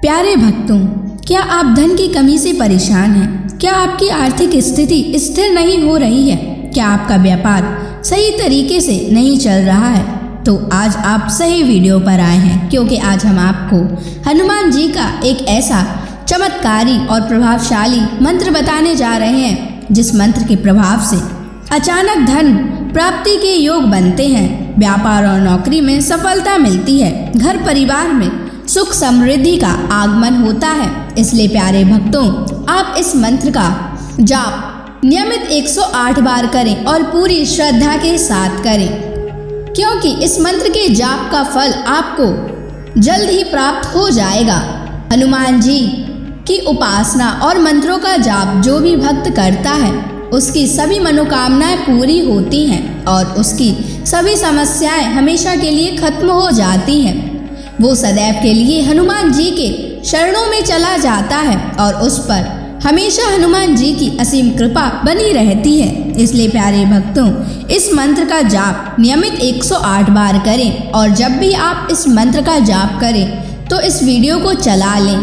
प्यारे भक्तों, क्या आप धन की कमी से परेशान हैं? क्या आपकी आर्थिक स्थिति स्थिर नहीं हो रही है? क्या आपका व्यापार सही तरीके से नहीं चल रहा है? तो आज आप सही वीडियो पर आए हैं, क्योंकि आज हम आपको हनुमान जी का एक ऐसा चमत्कारी और प्रभावशाली मंत्र बताने जा रहे हैं, जिस मंत्र के प्रभाव से अचानक धन प्राप्ति के योग बनते हैं, व्यापार और नौकरी में सफलता मिलती है, घर परिवार में सुख समृद्धि का आगमन होता है। इसलिए प्यारे भक्तों, आप इस मंत्र का जाप नियमित 108 बार करें और पूरी श्रद्धा के साथ करें, क्योंकि इस मंत्र के जाप का फल आपको जल्द ही प्राप्त हो जाएगा। हनुमान जी की उपासना और मंत्रों का जाप जो भी भक्त करता है, उसकी सभी मनोकामनाएं पूरी होती हैं और उसकी सभी समस्याएं हमेशा के लिए खत्म हो जाती हैं। वो सदैव के लिए हनुमान जी के शरणों में चला जाता है और उस पर हमेशा हनुमान जी की असीम कृपा बनी रहती है। इसलिए प्यारे भक्तों, इस मंत्र का जाप नियमित 108 बार करें और जब भी आप इस मंत्र का जाप करें तो इस वीडियो को चला लें।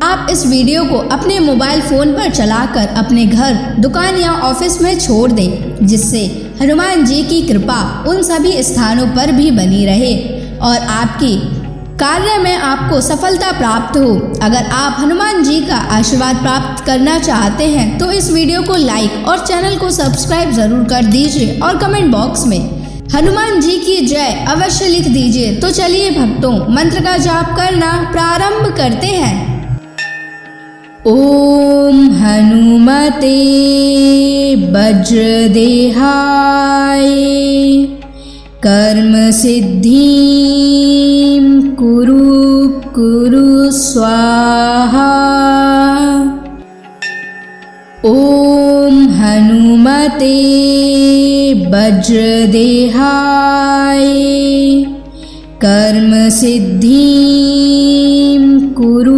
आप इस वीडियो को अपने मोबाइल फ़ोन पर चलाकर अपने घर, दुकान या ऑफिस में छोड़ दें, जिससे हनुमान जी की कृपा उन सभी स्थानों पर भी बनी रहे और आपकी कार्य में आपको सफलता प्राप्त हो। अगर आप हनुमान जी का आशीर्वाद प्राप्त करना चाहते हैं तो इस वीडियो को लाइक और चैनल को सब्सक्राइब जरूर कर दीजिए और कमेंट बॉक्स में हनुमान जी की जय अवश्य लिख दीजिए। तो चलिए भक्तों, मंत्र का जाप करना प्रारंभ करते हैं। ओम हनुमते वज्रदेहाय कर्म सिद्धिं कुरु स्वाहा। ओम हनुमते वज्रदेहाय कर्म सिद्धिं कुरु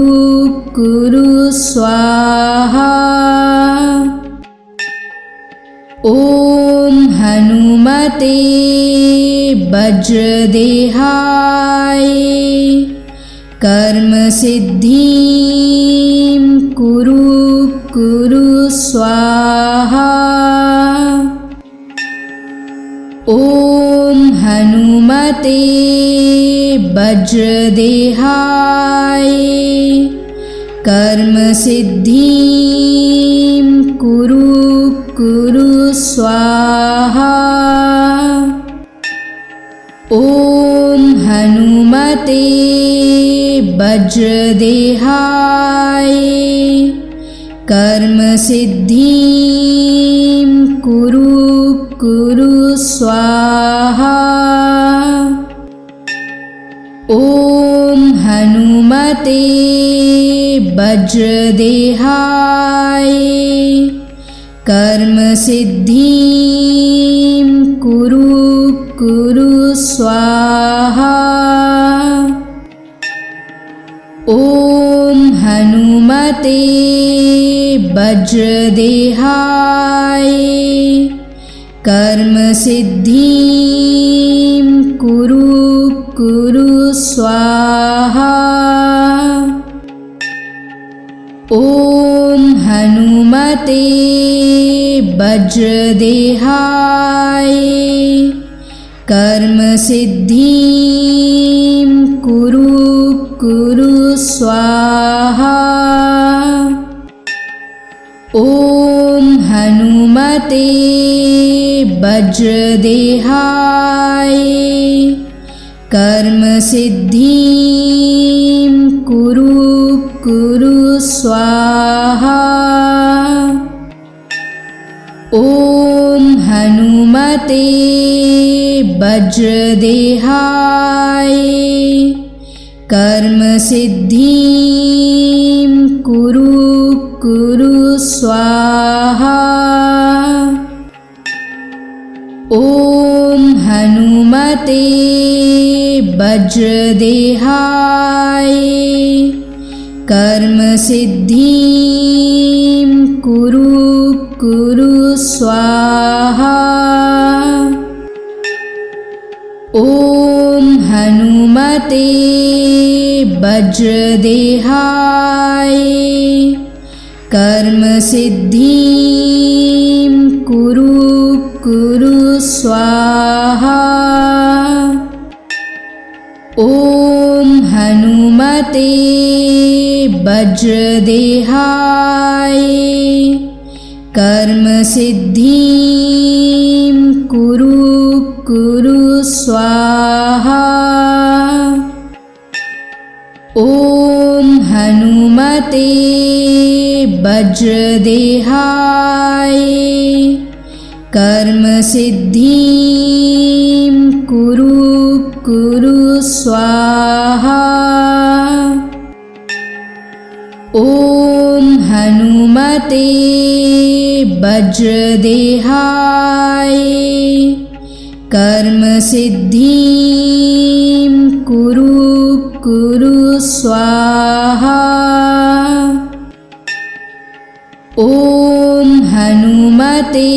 स्वाहा। ओम हनुमते वज्रदेहाय कर्म सिद्धिं कुरु स्वाहा। ओम हनुमते वज्रदेहाय कर्म सिद्धिं कुरु स्वाहा। ओम हनुमते वज्रदेहाय कर्म सिद्धिं कुरु स्वाहा। ओम हनुमते वज्रदेहाय कर्म सिद्धिं कुरु स्वाहा। ओम हनुमते वज्रदेहाय कर्म सिद्धिं कुरु स्वाहा। ओम हनुमते वज्रदेहाय कर्म सिद्धिं कुरु स्वाहा। ओम हनुमते वज्रदेहाय कर्म सिद्धिं कुरु स्वाहा। ओम हनुमते वज्रदेहाय कर्म सिद्धिं कुरु स्वाहा। ओम हनुमते वज्रदेहाय कर्म सिद्धिं कुरु स्वाहा। ओम हनुमते वज्रदेहाय कर्म सिद्धिं कुरु कुरु स्वाहा। ॐ हनुमते वज्रदेहाय कर्म सिद्धिं कुरु कुरु स्वाहा। ॐ हनुमते वज्रदेहाय कर्म सिद्धिं कुरु कुरु स्वाहा। ॐ हनुमते वज्रदेहाय कर्म सिद्धिं कुरु कुरु स्वाहा। ॐ हनुमते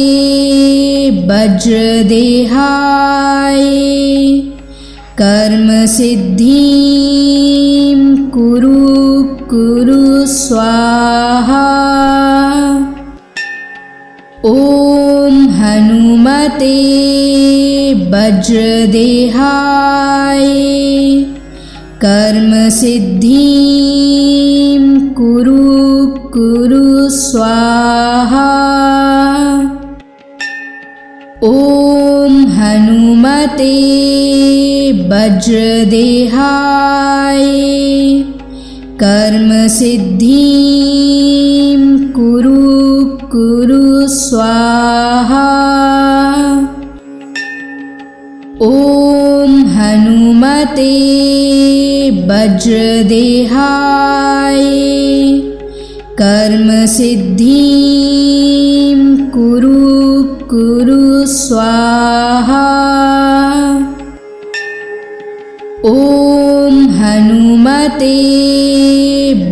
वज्रदेहाय कर्म सिद्धिं कुरु कुरु स्वाहा। ॐ हनुमते वज्रदेहाय कर्म सिद्धिं कुरु कुरु स्वाहा। ॐ हनुमते वज्रदेहाय कर्म सिद्धिं कुरु कुरु स्वाहा। ॐ हनुमते वज्रदेहाय कर्म सिद्धिं कुरु कुरु स्वाहा। ॐ हनुमते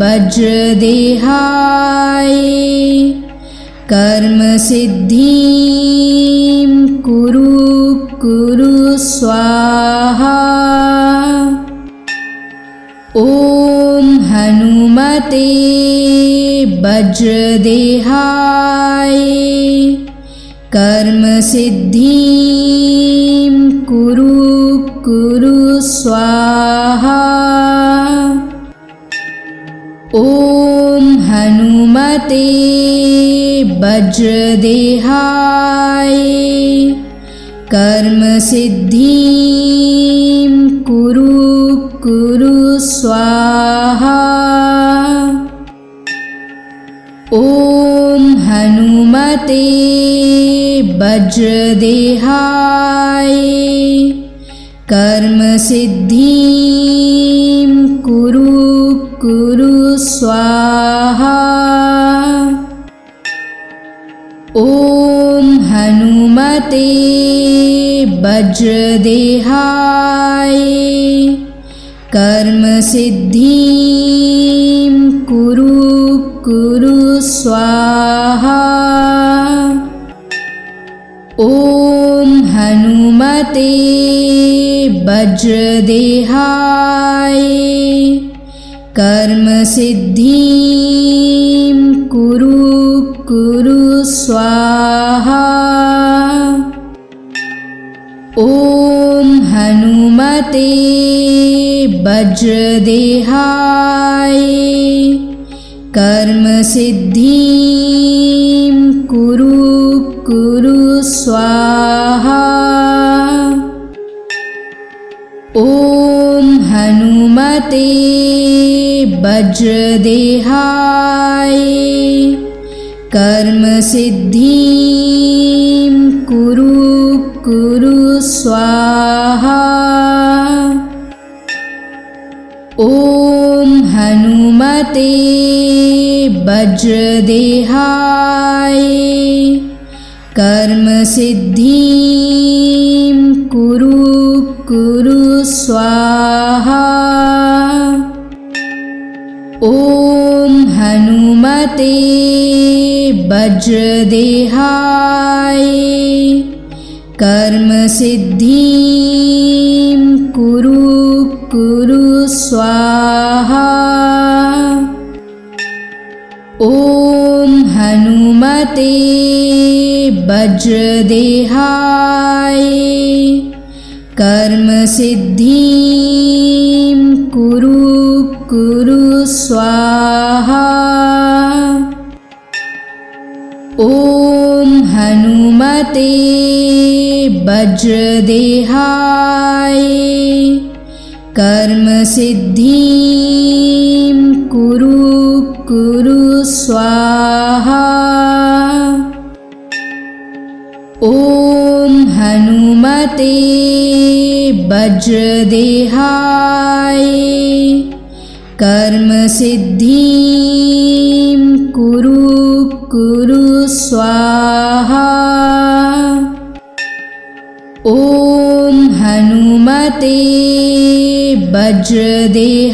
वज्रदेहाय कर्म सिद्धिं कुरु कुरु स्वाहा। ॐ हनुमते वज्रदेहाय कर्म सिद्धिं कुरु कुरु स्वाहा। ॐ हनुमते वज्रदेहाय कर्म सिद्धिं कुरु कुरु स्वाहा। ॐ हनुमते वज्रदेहाय कर्म सिद्धिं कुरु कुरु स्वाहा। ॐ हनुमते वज्रदेहाय कर्म सिद्धिं कुरु कुरु स्वाहा। ॐ हनुमते वज्रदेहाय कर्म सिद्धिं कुरु कुरु स्वाहा। ॐ हनुमते वज्रदेहाय कर्म सिद्धिं कुरु कुरु स्वाहा। ॐ हनुमते वज्रदेहाय कर्म सिद्धिं कुरु कुरु स्वाहा। ॐ हनुमते वज्रदेहाय कर्म सिद्धिं कुरु कुरु स्वाहा। ॐ हनुमते वज्रदेहाय कर्म सिद्धिं कुरु कुरु स्वाहा। स्वाहा। ॐ हनुमते वज्रदेहाय कर्म सिद्धिं कुरु स्वाहा। ॐ हनुमते वज्रदेहाय कर्म सिद्धिं कुरु स्वाहा। ॐ हनुमते वज्रदेहाय कर्म सिद्धिं कुरु स्वाहा। ॐ हनुमते वज्रदेहाय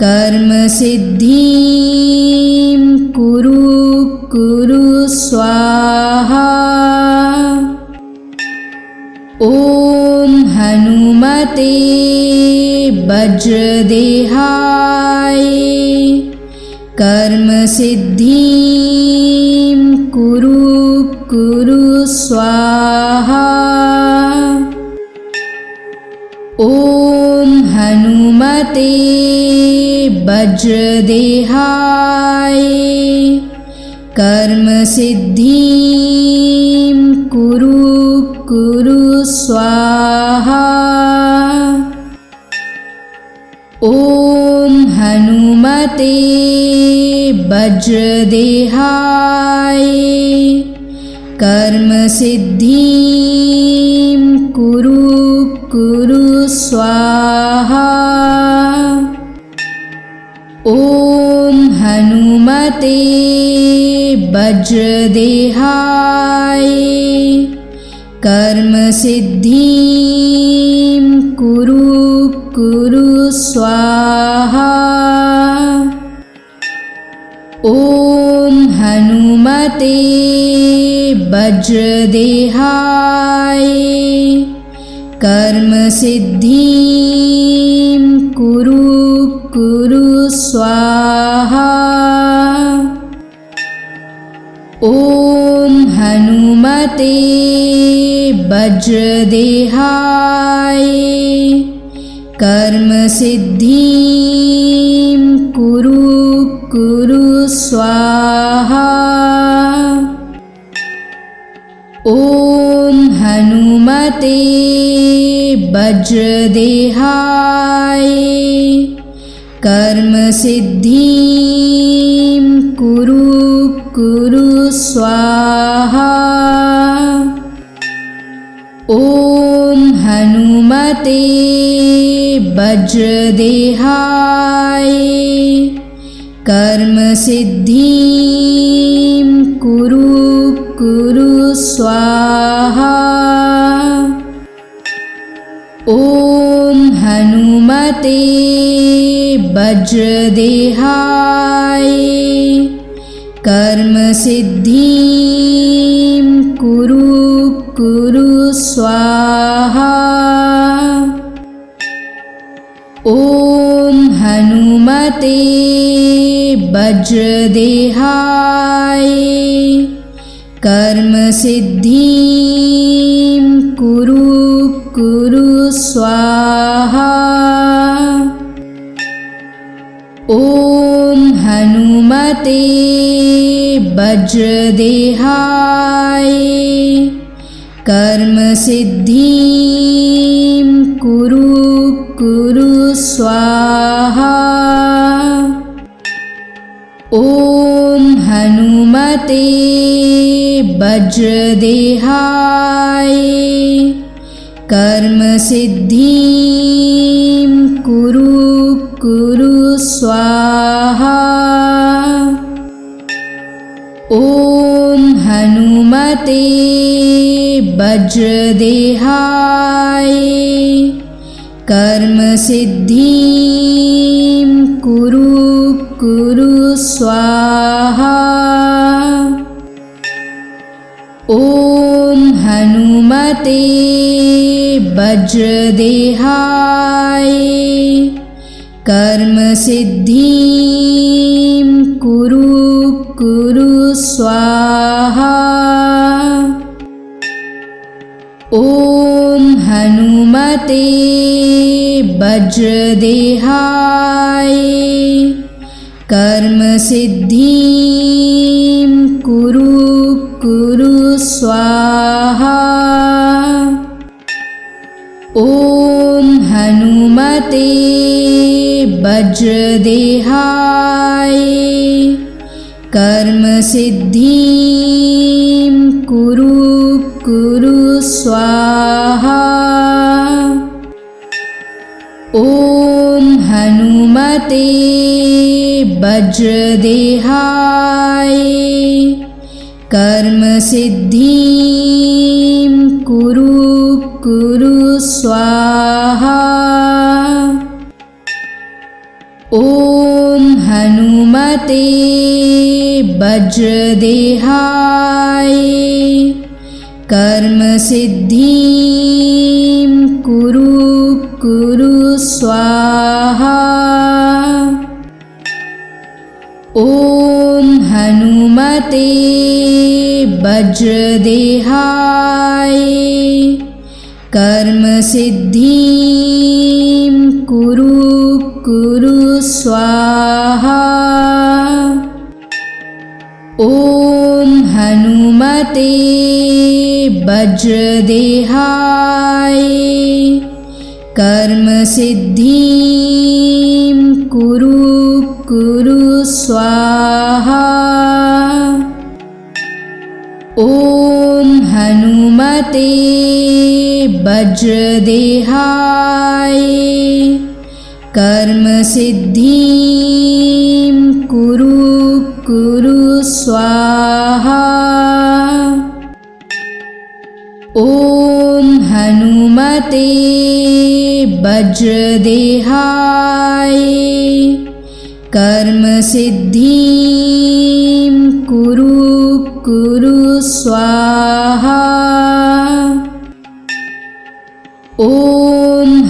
कर्म सिद्धिं कुरु स्वाहा। ॐ हनुमते वज्रदेहाय कर्म सिद्धिं कुरु स्वाहा। ॐ हनुमते वज्रदेहाय कर्म सिद्धिं कुरु स्वाहा। ॐ हनुमते वज्रदेहाय कर्म सिद्धिं कुरु स्वाहा। ॐ हनुमते वज्रदेहाय कर्म सिद्धिं कुरु स्वाहा। ॐ हनुमते वज्रदेहाय कर्म सिद्धिं कुरु स्वाहा। ॐ हनुमते वज्रदेहाय कर्म सिद्धिं कुरु स्वाहा। ॐ हनुमते वज्रदेहाय कर्म सिद्धिं कुरु स्वाहा। ॐ हनुमते वज्रदेहाय कर्म सिद्धिं कुरु स्वाहा। ॐ हनुमते वज्रदेहाय कर्म सिद्धिं कुरु स्वाहा। ॐ हनुमते वज्रदेहाय कर्म सिद्धिं कुरु स्वाहा। ॐ हनुमते वज्रदेहाय कर्म सिद्धिं कुरु स्वाहा। ॐ हनुमते वज्रदेहाय कर्म सिद्धिं कुरु स्वाहा। ॐ हनुमते वज्रदेहाय कर्म सिद्धिं कुरु स्वाहा। ॐ हनुमते वज्रदेहाय कर्म सिद्धिं कुरु कुरु स्वाहा। ॐ हनुमते वज्रदेहाय कर्म सिद्धिं कुरु कुरु स्वाहा। ॐ हनुमते वज्रदेहाय कर्म सिद्धिं कुरु कुरु स्वाहा। ॐ हनुमते वज्रदेहाय कर्म सिद्धिं कुरु कुरु स्वाहा। ॐ हनुमते वज्रदेहाय कर्म सिद्धिं कुरु कुरु स्वाहा। ॐ हनुमते वज्रदेहाय कर्म सिद्धिं कुरु कुरु स्वाहा। ॐ हनुमते वज्रदेहाय कर्म सिद्धिं कुरु कुरु स्वाहा। ॐ हनुमते वज्रदेहाय कर्म सिद्धिं कुरु कुरु स्वाहा। ॐ हनुमते वज्रदेहाय कर्म सिद्धिं कुरु कुरु स्वाहा। ॐ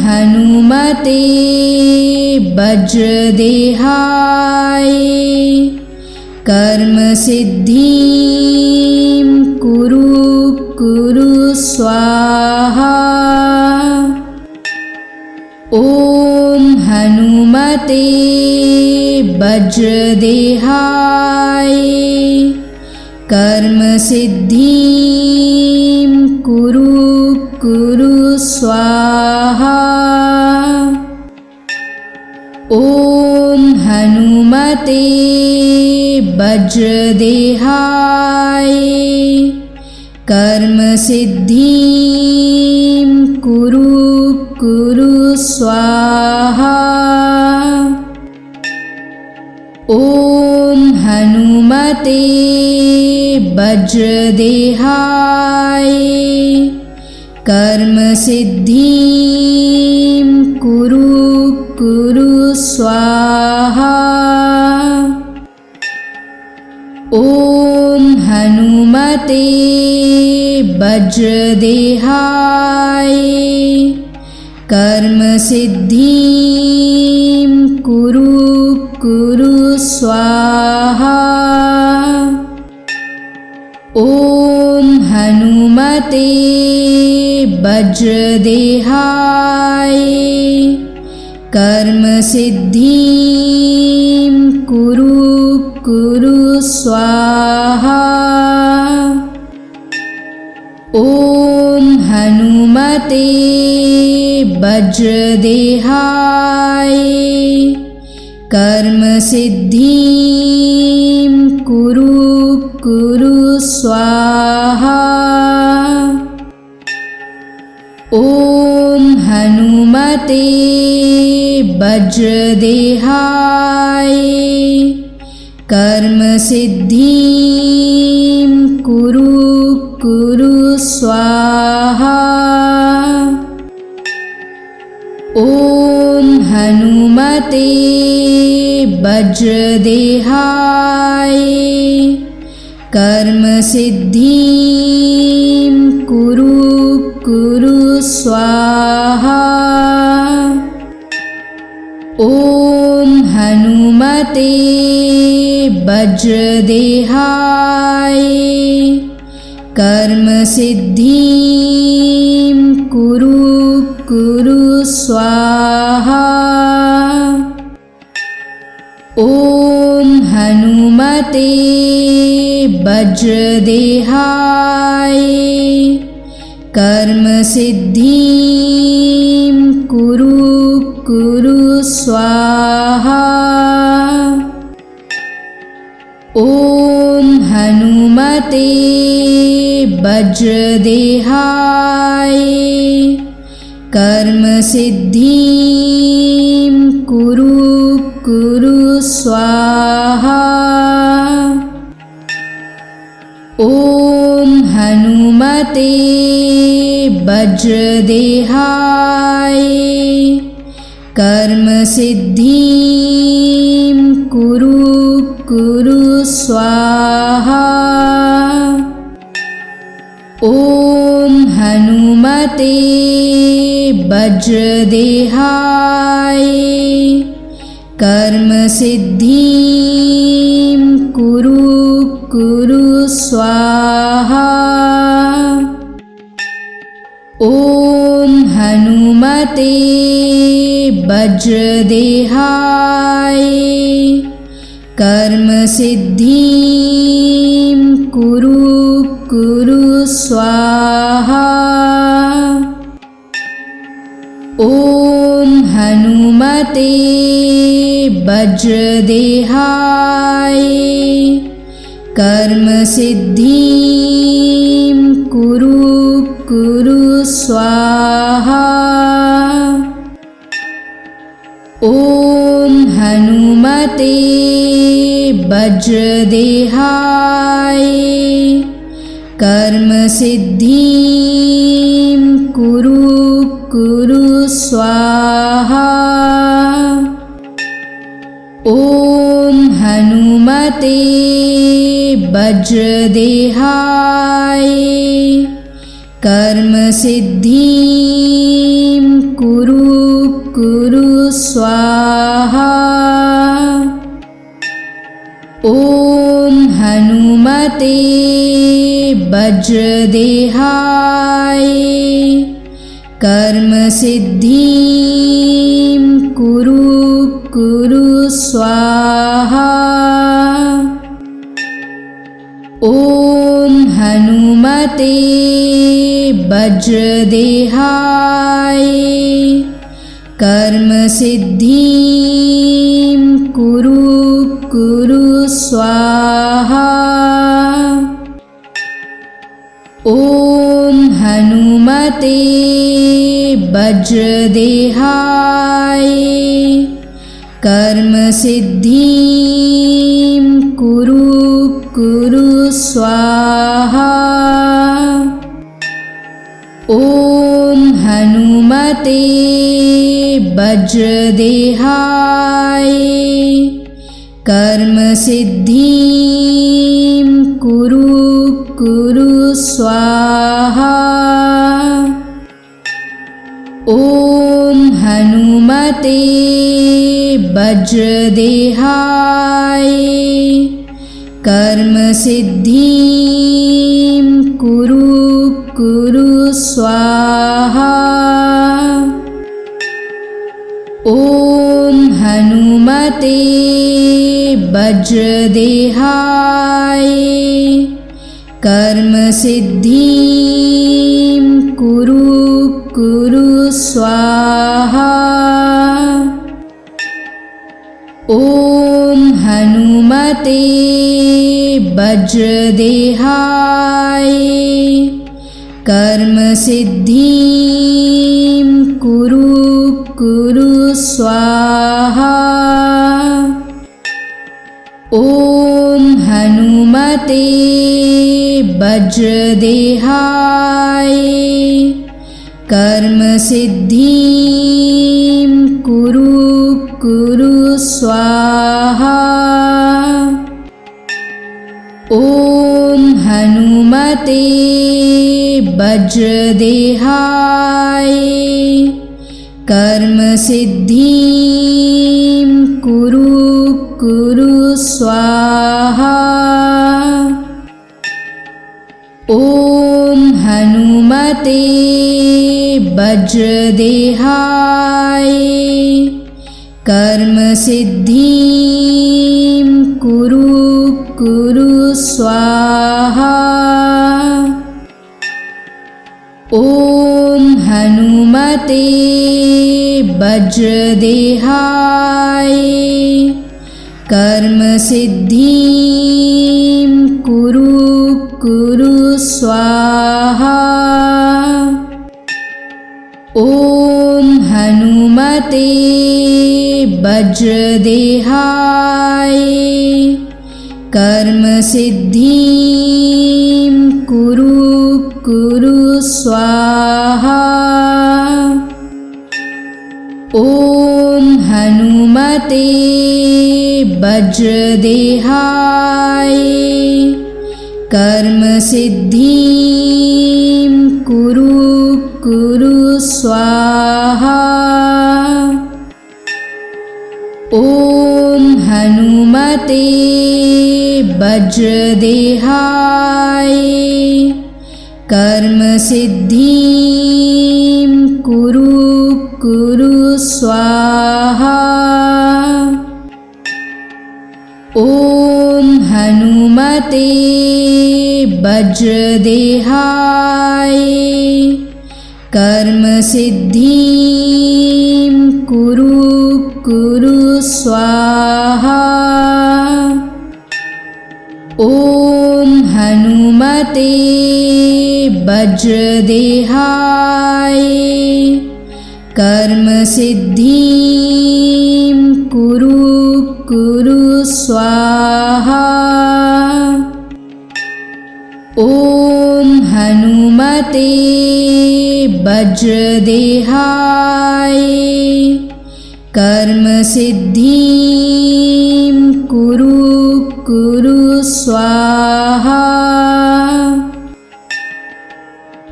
हनुमते वज्रदेहाय कर्म सिद्धिं कुरु कुरु स्वाहा। ॐ हनुमते वज्रदेहाय कर्म सिद्धिं कुरु कुरु स्वाहा। ॐ हनुमते वज्रदेहाय कर्म सिद्धिं कुरु कुरु स्वाहा। ॐ हनुमते वज्रदेहाय कर्म सिद्धिं कुरु कुरु स्वाहा। ॐ हनुमते वज्रदेहाय कर्म सिद्धिं कुरु कुरु स्वाहा। ॐ हनुमते वज्रदेहाय कर्म सिद्धिं कुरु कुरु स्वाहा। ॐ हनुमते वज्रदेहाय कर्म सिद्धिं कुरु कुरु स्वाहा। ॐ हनुमते वज्रदेहाय कर्म सिद्धिं कुरु कुरु स्वाहा। ॐ हनुमते वज्रदेहाय कर्म सिद्धिं कुरु कुरु स्वाहा। ॐ हनुमते वज्रदेहाय कर्मसिद्धिं कुरु स्वाहा। ॐ हनुमते वज्रदेहाय कर्मसिद्धिं कुरु स्वाहा। ॐ हनुमते वज्रदेहाय कर्मसिद्धिं कुरु स्वाहा। ॐ हनुमते वज्रदेहाय कर्मसिद्धिं कुरु स्वाहा। ॐ हनुमते वज्रदेहाय कर्मसिद्धिं कुरु स्वाहा। ॐ हनुमते वज्रदेहाय कर्मसिद्धिं कुरु स्वाहा। ॐ हनुमते वज्रदेहाय कर्मसिद्धिं कुरु स्वाहा। ॐ हनुमते वज्रदेहाय कर्मसिद्धिं कुरु स्वाहा। ॐ हनुमते वज्रदेहाय कर्मसिद्धिं कुरु स्वाहा। ॐ हनुमते वज्रदेहाय कर्मसिद्धिं कुरु स्वाहा। ॐ हनुमते वज्रदेहाय कर्मसिद्धिं कुरु स्वाहा। ॐ हनुमते वज्रदेहाय कर्मसिद्धिं कुरु स्वाहा। ॐ हनुमते वज्रदेहाय कर्मसिद्धिं कुरु स्वाहा। ॐ हनुमते वज्रदेहाय कर्मसिद्धिं कुरु स्वाहा। ॐ हनुमते वज्रदेहाय कर्मसिद्धिं कुरु स्वाहा। ॐ हनुमते वज्रदेहाय कर्मसिद्धिं कुरु स्वाहा। ॐ हनुमते वज्रदेहाय कर्मसिद्धिं कुरु स्वाहा। ॐ हनुमते वज्रदेहाय कर्म सिद्धिं कुरु कुरु स्वाहा। ॐ हनुमते वज्रदेहाय कर्म सिद्धिं कुरु कुरु स्वाहा। ॐ हनुमते वज्रदेहाय कर्म सिद्धिं कुरु कुरु स्वाहा। ॐ हनुमते वज्रदेहाय कर्म सिद्धिं कुरु कुरु स्वाहा। ॐ हनुमते वज्रदेहाय कर्म सिद्धिं कुरु कुरु स्वाहा। ॐ हनुमते वज्रदेहाय कर्म सिद्धिं कुरु कुरु स्वाहा। ॐ हनुमते वज्रदेहाय कर्म सिद्धिं कुरु कुरु स्वाहा। ॐ हनुमते वज्रदेहाय कर्म सिद्धिं कुरु कुरु स्वाहा। ॐ हनुमते वज्रदेहाय कर्म सिद्धिं कुरु कुरु स्वाहा।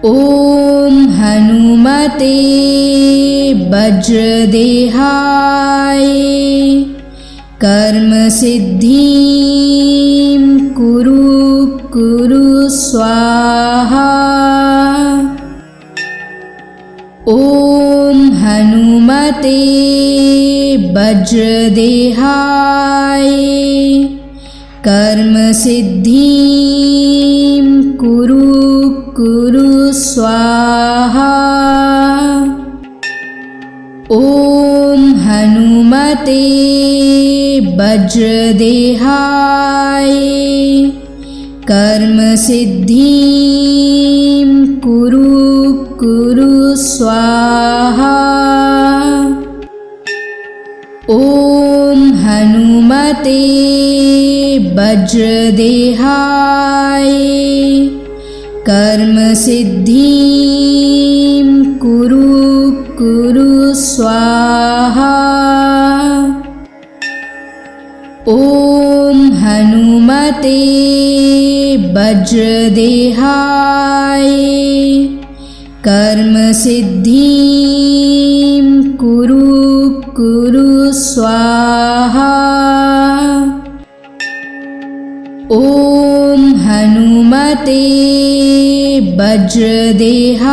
ॐ हनुमते वज्रदेहाय कर्म सिद्धिं कुरु कुरु स्वाहा। ॐ हनुमते वज्रदेहाय कर्म सिद्धिं कुरु कुरु स्वाहा। ॐ हनुमते वज्रदेहाय कर्म सिद्धिं कुरु कुरु स्वाहा। ॐ हनुमते वज्रदेहाय कर्म सिद्धिं कुरु कुरु स्वाहा। ॐ हनुमते वज्रदेहाय कर्म सिद्धिं कुरु कुरु स्वाहा। ॐ हनुमते वज्रदेहाय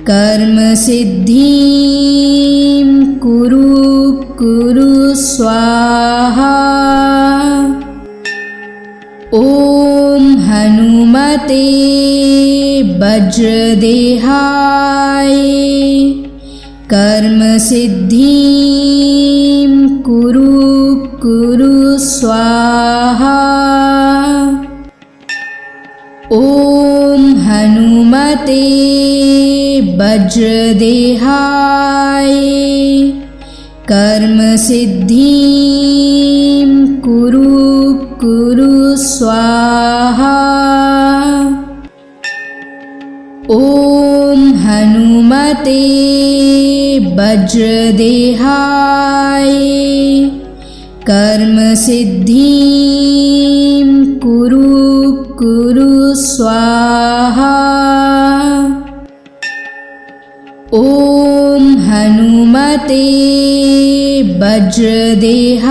कर्म सिद्धिं कुरु कुरु स्वाहा। ॐ हनुमते वज्रदेहाय कर्म सिद्धिं कुरु कुरु स्वाहा। ॐ हनुमते वज्रदेहाय कर्म सिद्धिं कुरु कुरु स्वाहा। ॐ हनुमते वज्रदेहाय कर्म सिद्धिं कुरु कुरु स्वाहा। ॐ हनुमते वज्रदेहाय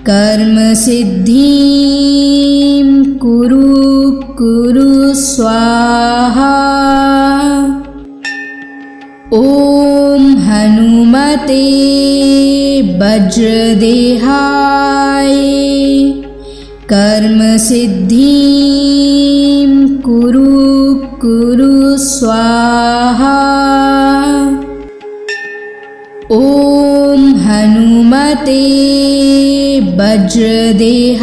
कर्म सिद्धिं कुरु स्वाहा। ॐ हनुमते वज्रदेहाय कर्म सिद्धिं कुरु स्वाहा। ॐ हनुमते वज्रदेहाय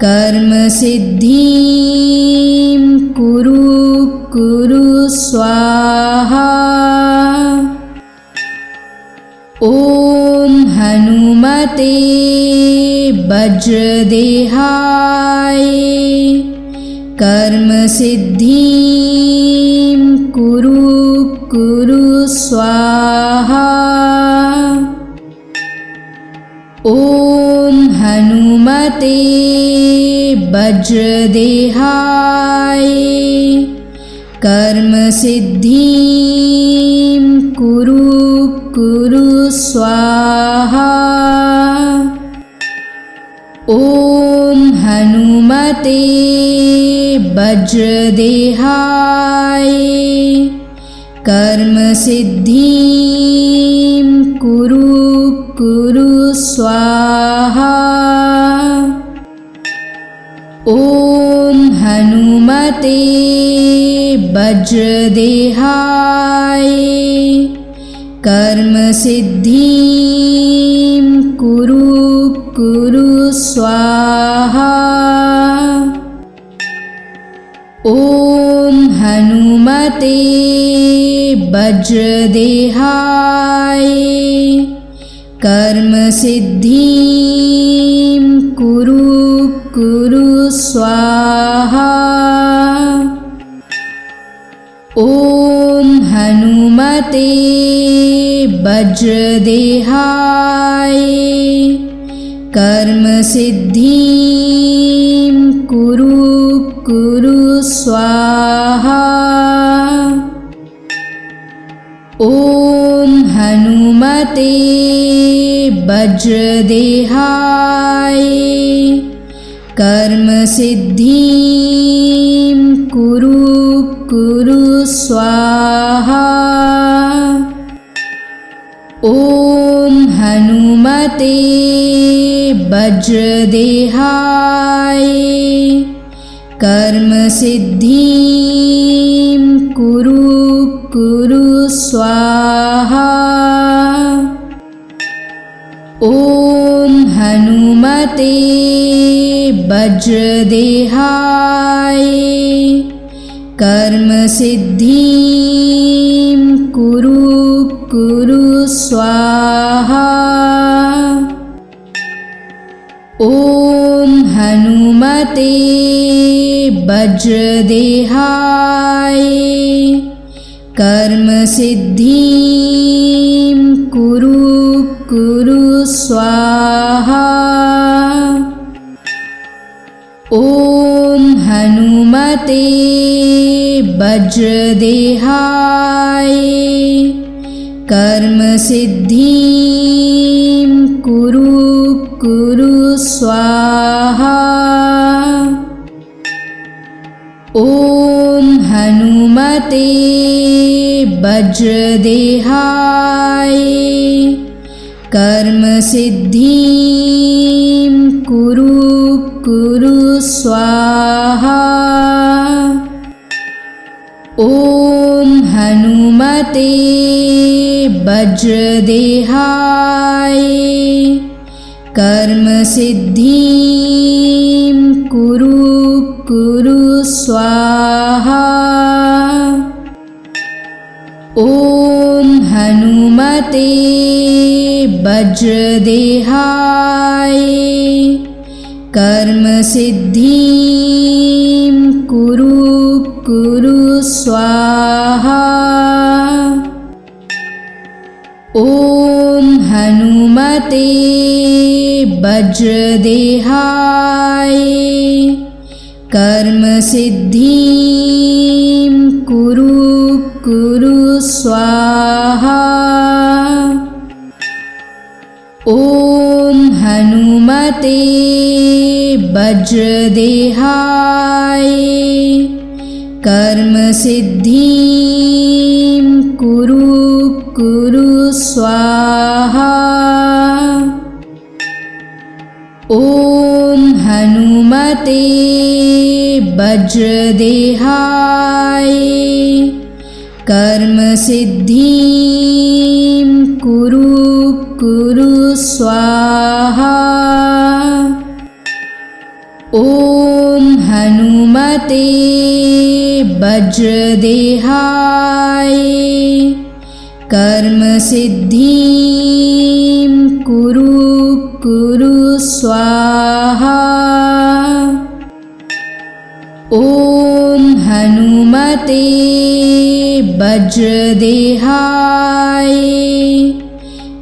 कर्म सिद्धिं कुरु स्वाहा। ॐ हनुमते वज्रदेहाय कर्म सिद्धिं कुरु स्वाहा। ॐ हनुमते वज्रदेहाय कर्म सिद्धिं कुरु स्वाहा। ॐ हनुमते वज्रदेहाय कर्म सिद्धिं कुरु स्वाहा। ॐ हनुमते वज्रदेहाय कर्म सिद्धिं कुरु स्वाहा। ॐ हनुमते वज्रदेहाय कर्म सिद्धिं कुरु स्वाहा। ॐ हनुमते वज्रदेहाय कर्म सिद्धिं कुरु स्वाहा। ॐ हनुमते वज्रदेहाय कर्म सिद्धिं कुरु स्वाहा। ॐ हनुमते वज्रदेहाय कर्म सिद्धिं कुरु स्वाहा। ॐ हनुमते वज्रदेहाय कर्म सिद्धिं कुरु स्वाहा। ॐ हनुमते वज्रदेहाय कर्म सिद्धिं कुरु स्वाहा। ॐ हनुमते वज्रदेहाय कर्म सिद्धिं कुरु स्वाहा। ॐ हनुमते वज्रदेहाय कर्म सिद्धिं कुरु स्वाहा। ॐ हनुमते वज्रदेहाय कर्म सिद्धिं कुरु स्वाहा। ॐ हनुमते वज्रदेहाय कर्म सिद्धिं कुरु स्वाहा। ॐ हनुमते वज्रदेहाय कर्म सिद्धिं कुरु कुरु स्वाहा। ओम हनुमते वज्रदेहाय कर्म सिद्धिं कुरु कुरु स्वाहा। ओम हनुमते वज्रदेहाय कर्म सिद्धिं कुरु कुरु स्वाहा। ओम हनुमते वज्रदेहाय कर्म सिद्धिं कुरु कुरु स्वाहा। ओम हनुमते वज्रदेहाय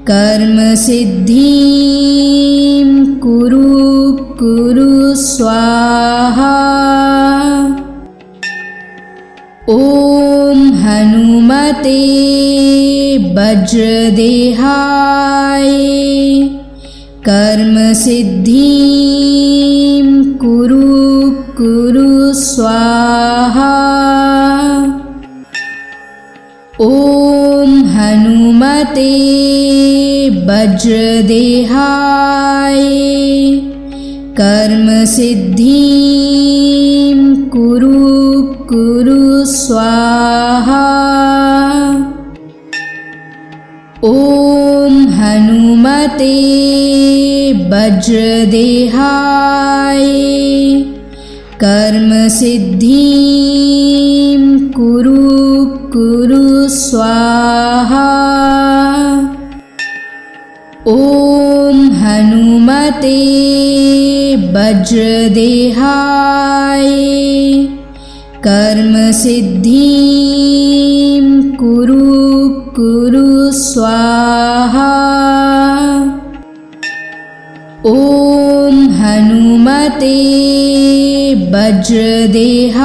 कर्म सिद्धिं कुरु कुरु स्वाहा। ओम हनुमते वज्रदेहाय कर्म सिद्धिं कुरु कुरु स्वाहा। ओम हनुमते वज्रदेहाय कर्म सिद्धिं कुरु कुरु स्वाहा। ओम हनुमते वज्रदेहाय कर्म सिद्धिं कुरु कुरु स्वाहा। ओम हनुमते वज्रदेहाय कर्म सिद्धिं कुरु कुरु स्वाहा। ओम हनुमते वज्रदेहाय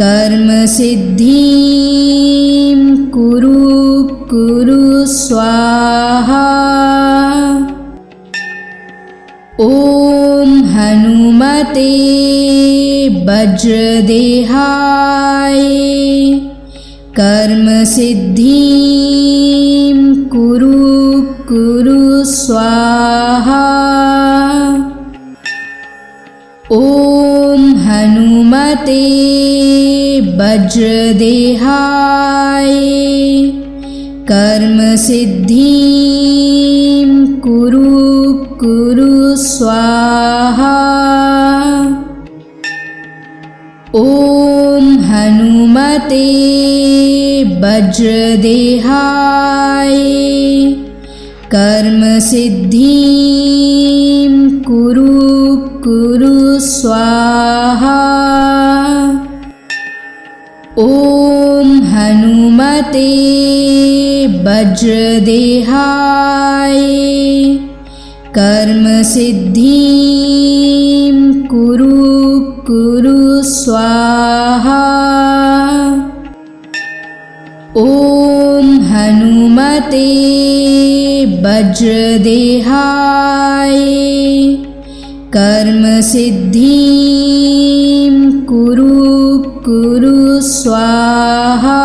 कर्म सिद्धिं कुरु कुरु स्वाहा। ओम हनुमते वज्रदेहाय कर्म सिद्धिं कुरु कुरु स्वाहा। ओम हनुमते वज्रदेहाय कर्म सिद्धिं कुरु कुरु स्वाहा। ओम हनुमते वज्रदेहाय कर्म सिद्धिं कुरु कुरु स्वाहा। ओम हनुमते वज्रदेहाय कर्म सिद्धिं कुरु कुरु स्वाहा। ओम हनुमते वज्रदेहाय कर्म सिद्धिं कुरु कुरु स्वाहा।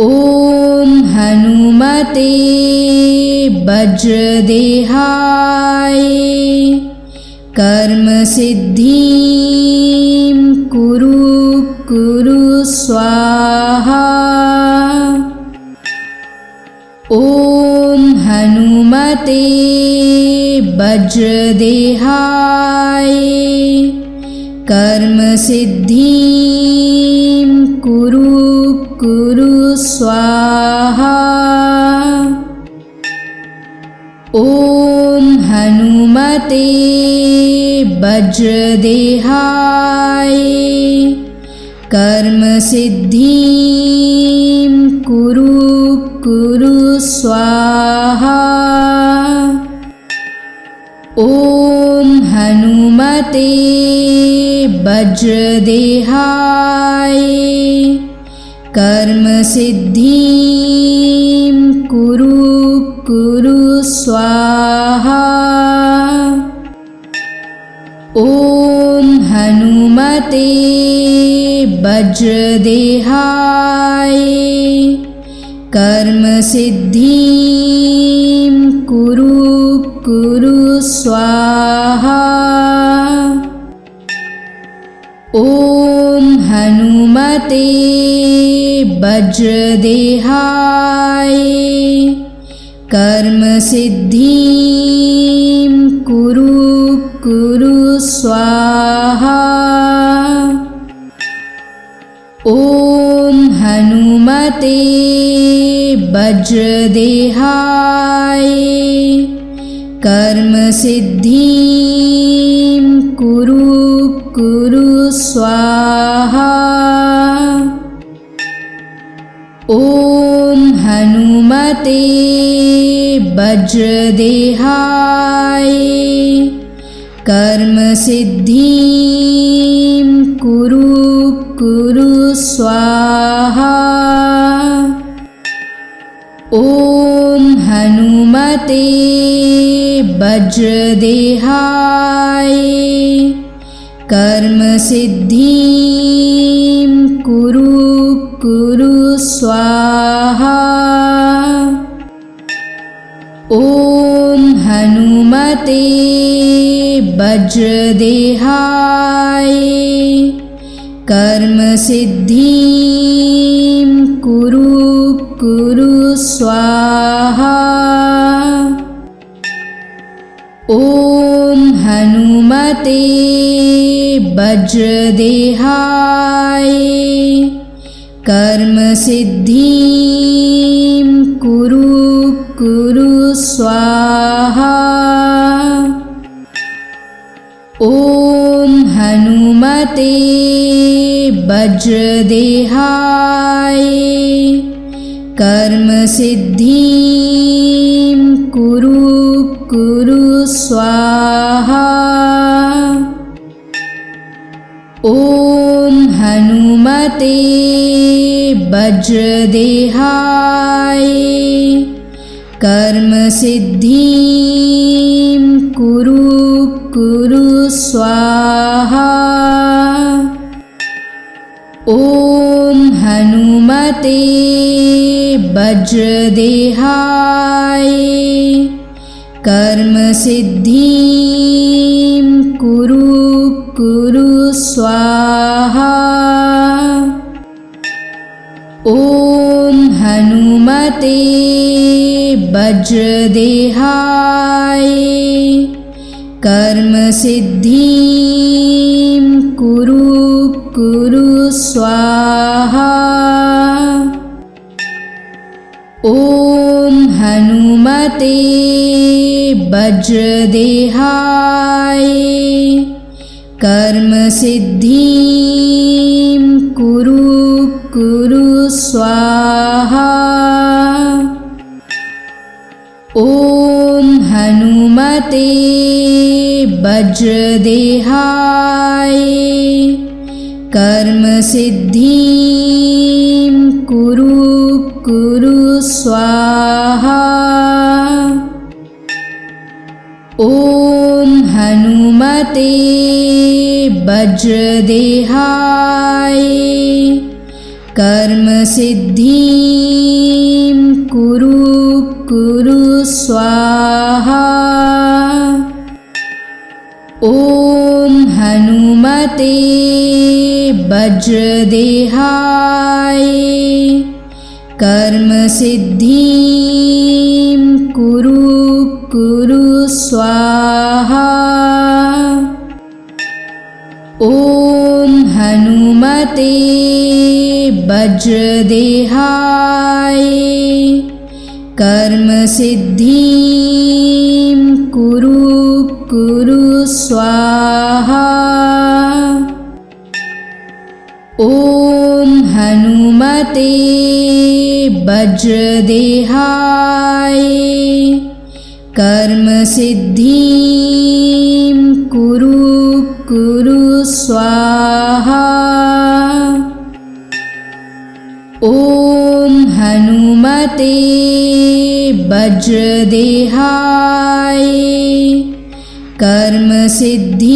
ओम हनुमते वज्रदेहाय कर्म सिद्धिं कुरु कुरु स्वाहा। ओम हनुमते वज्रदेहाय कर्म सिद्धिं कुरु कुरु स्वाहा। ओम हनुमते वज्रदेहाय कर्म सिद्धिं कुरु कुरु स्वाहा। ॐ हनुमते वज्रदेहाय कर्म सिद्धिं कुरु स्वाहा। ॐ हनुमते वज्रदेहाय कर्म सिद्धिं कुरु स्वाहा। ॐ हनुमते वज्रदेहाय कर्म सिद्धिं कुरु स्वाहा। ॐ हनुमते वज्रदेहाय कर्म सिद्धिं कुरु स्वाहा। ॐ हनुमते वज्रदेहाय कर्म सिद्धिं कुरु स्वाहा। ॐ हनुमते वज्रदेहाय कर्म सिद्धिं कुरु स्वाहा। ॐ हनुमते वज्रदेहाय कर्म सिद्धिं कुरु स्वाहा। ॐ हनुमते वज्रदेहाय कर्म सिद्धिं कुरु स्वाहा। ॐ हनुमते वज्रदेहाय कर्म सिद्धिं कुरु स्वाहा। ॐ हनुमते वज्रदेहाय कर्म सिद्धिं कुरु स्वाहा। ॐ हनुमते वज्रदेहाय कर्म सिद्धिं कुरु स्वाहा। ॐ हनुमते वज्रदेहाय कर्म सिद्धिं कुरु स्वाहा। ॐ हनुमते वज्रदेहाय कर्म सिद्धिं कुरु स्वाहा। ॐ हनुमते वज्रदेहाय कर्म सिद्धिं कुरु स्वाहा। ॐ हनुमते वज्रदेहाय कर्म सिद्धिं कुरु स्वाहा। ॐ हनुमते वज्रदेहाय कर्म सिद्धिं कुरु स्वाहा। ॐ हनुमते वज्रदेहाय कर्म सिद्धिं कुरु स्वाहा। ॐ हनुमते वज्रदेहाय कर्म सिद्धिं कुरु कुरु स्वाहा। ॐ हनुमते वज्रदेहाय कर्म सिद्धिं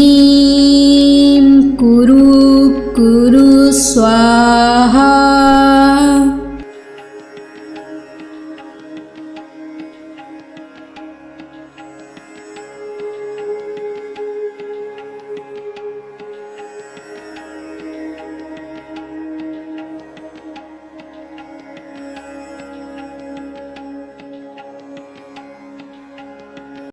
कुरु कुरु स्वाहा।